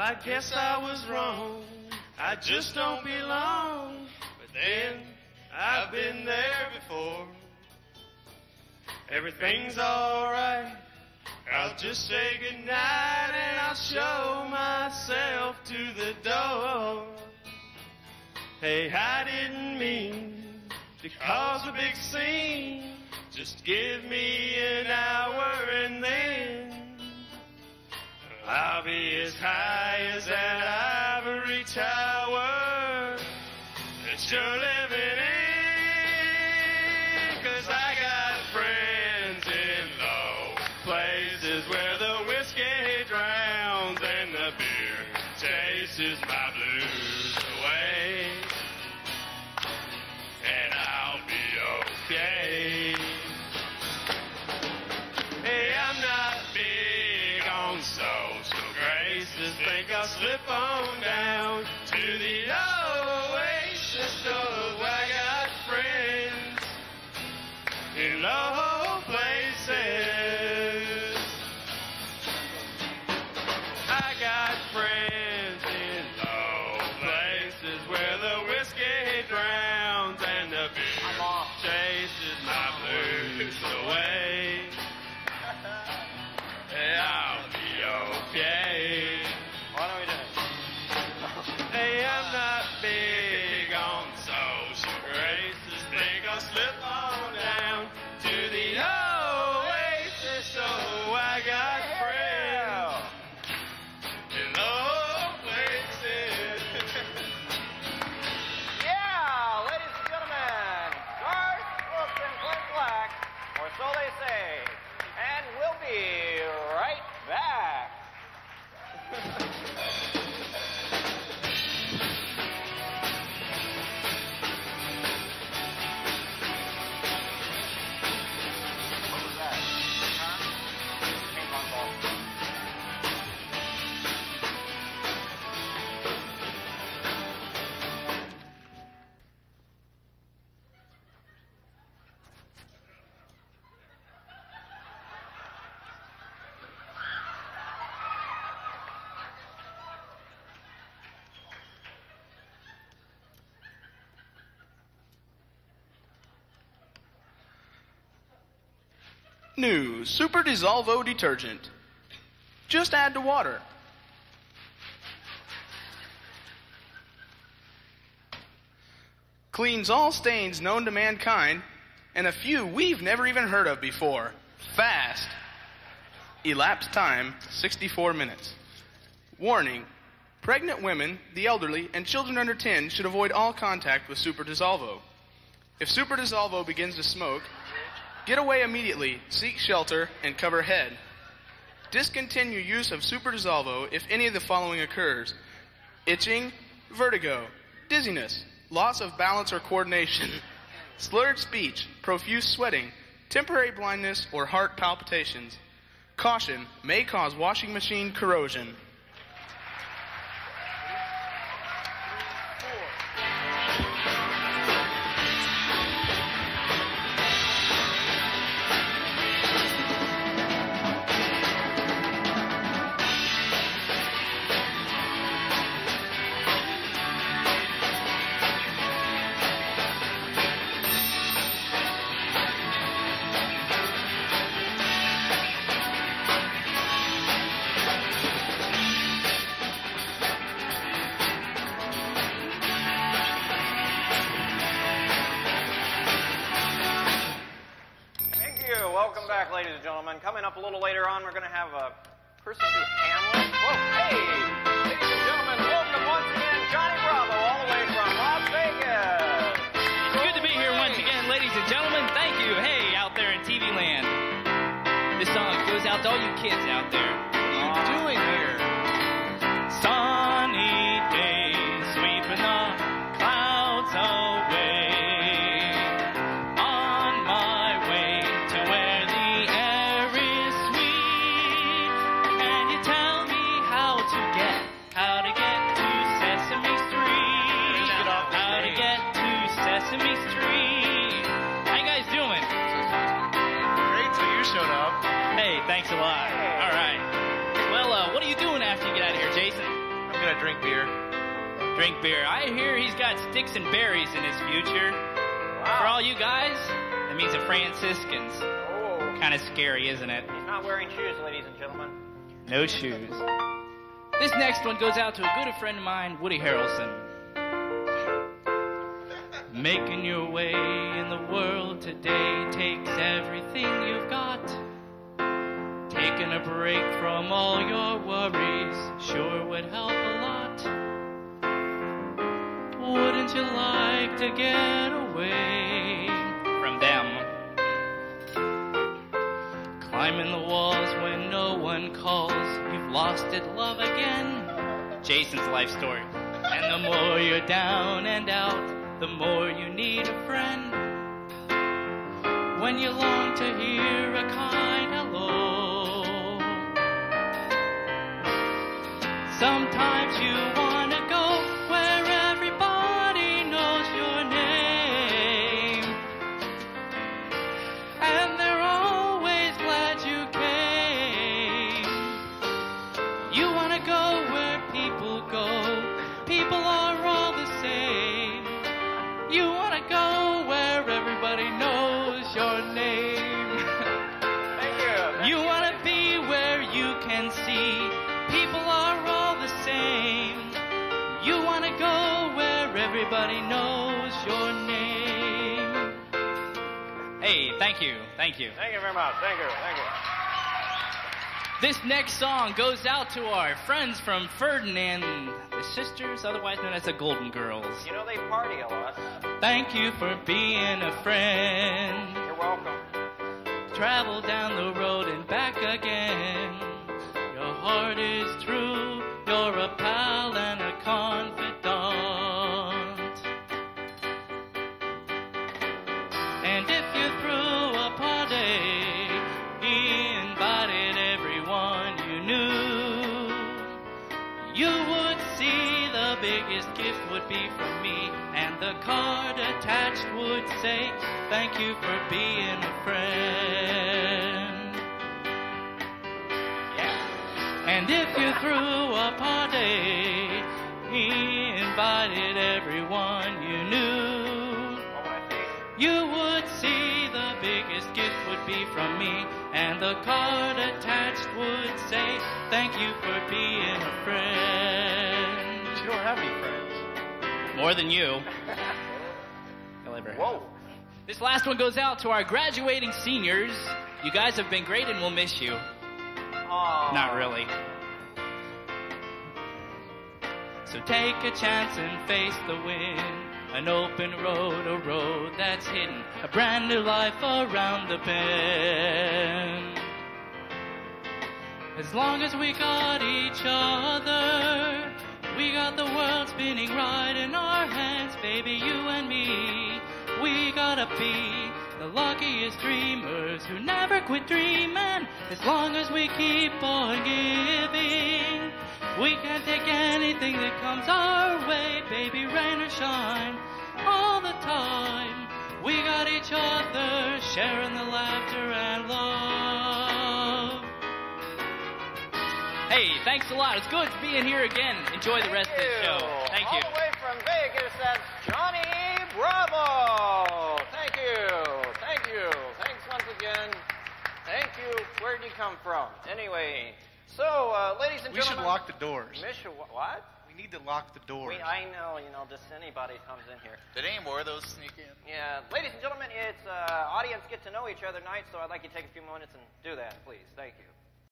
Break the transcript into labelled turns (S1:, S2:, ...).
S1: I guess I was wrong. I just don't belong. But then I've been there before. Everything's alright. I'll just say goodnight and I'll show myself to the door. Hey, I didn't mean to cause a big scene. Just give me an hour and then I'll be as high as that ivory tower that you're living in. 'Cause I got friends in low places where the whiskey drowns and the beer chases my blues away. And I'll be okay. Hey, I'm not big on social graces. Think I'll slip on down to the oasis. Oh, I got friends in low places. I got friends in low places where the whiskey drowns and the beer chases my blues away. I'll be okay.
S2: Why don't we do it?
S1: Hey, I'm not big on social graces. Think I'll slip on down to the oasis. So I got friends in low places.
S2: Yeah, ladies and gentlemen, Garth Wilson, Clint Black, or so they say. And we'll be right back. What was that? Huh? Ping pong ball.
S3: New Super Dissolvo detergent. Just add to water. Cleans all stains known to mankind and a few we've never even heard of before. Fast. Elapsed time 64 minutes. Warning. Pregnant women, the elderly, and children under 10 should avoid all contact with Super Dissolvo. If Super Dissolvo begins to smoke, get away immediately, seek shelter, and cover head. Discontinue use of Super Dissolvo if any of the following occurs: itching, vertigo, dizziness, loss of balance or coordination, slurred speech, profuse sweating, temporary blindness, or heart palpitations. Caution, may cause washing machine corrosion.
S2: Ladies and gentlemen, coming up a little later on, we're going to have a person do Hamlet. Whoa, hey! Ladies and gentlemen, welcome once again, Johnny Bravo, all the way from Las Vegas.
S4: It's good to be here once again, ladies and gentlemen. Thank you. Hey, out there in TV land. This song goes out to all you kids out there. What are you doing here? Sunny days, sweeping the clouds away. Sesame Street. How you guys doing?
S3: Great till you showed up.
S4: Hey, thanks a lot. All right. Well, what are you doing after you get out of here, Jason?
S5: gonna drink beer.
S4: Drink beer. I hear he's got sticks and berries in his future.
S2: Wow.
S4: For all you guys, that means the Franciscans.
S2: Oh.
S4: Kind of scary, isn't it?
S2: He's not wearing shoes, ladies and gentlemen.
S4: No shoes. This next one goes out to a good friend of mine, Woody Harrelson. Making your way in the world today takes everything you've got. Taking a break from all your worries sure would help a lot. Wouldn't you like to get away from them? Climbing the walls when no one calls, you've lost it, love again. Jason's life story. And the more you're down and out, the more you need a friend. When you long to hear a kind hello, sometimes you want to go where everybody knows your name, and they're always glad you came. You want to go where people go, people are all the same. You want to go where everybody knows your name.
S2: Thank you.
S4: You want to be where you can see people are all the same. You want to go where everybody knows your name. Hey, thank you. Thank you.
S2: Thank you very much. Thank you. Thank you.
S4: This next song goes out to our friends from Ferdinand, the sisters, otherwise known as the Golden Girls.
S2: You know, they party a lot.
S4: Thank you for being a friend.
S2: You're welcome.
S4: Travel down the road and back again. Your heart is true. You're a pal and a confidant. And if you threw a party, he invited everyone you knew. You would see the biggest gift would be from me, and the card attached would say, thank you for being a friend.
S2: Yeah.
S4: And if you threw a party, he invited everyone you knew.
S2: What would I think?
S4: You would see the biggest gift would be from me, and the card attached would say, thank you for being a friend.
S5: You don't have any friends.
S4: More than you. You'll ever have.
S2: Whoa.
S4: This last one goes out to our graduating seniors. You guys have been great and we'll miss you.
S2: Aw.
S4: Not really. So take a chance and face the wind. An open road, a road that's hidden. A brand new life around the bend. As long as we got each other, we got the world spinning right in our hands, baby, you and me. We gotta be the luckiest dreamers who never quit dreaming. As long as we keep on giving, we can take anything that comes our way, baby, rain or shine, all the time. We got each other, sharing the laughter and love. Hey, thanks a lot. It's good being here again. Enjoy the rest of the show. Thank you.
S2: All the way from Vegas, that's Johnny Bravo. Thank you. Thank you. Thanks once again. Thank you. Where'd you come from? Anyway, so, ladies and
S5: We
S2: gentlemen.
S5: should lock the doors.
S2: What?
S5: We need to lock the doors.
S2: I know, just anybody comes in here.
S5: Did any more of those sneak in?
S2: Yeah, ladies and gentlemen, it's audience get to know each other night, so I'd like you to take a few minutes and do that, please. Thank you.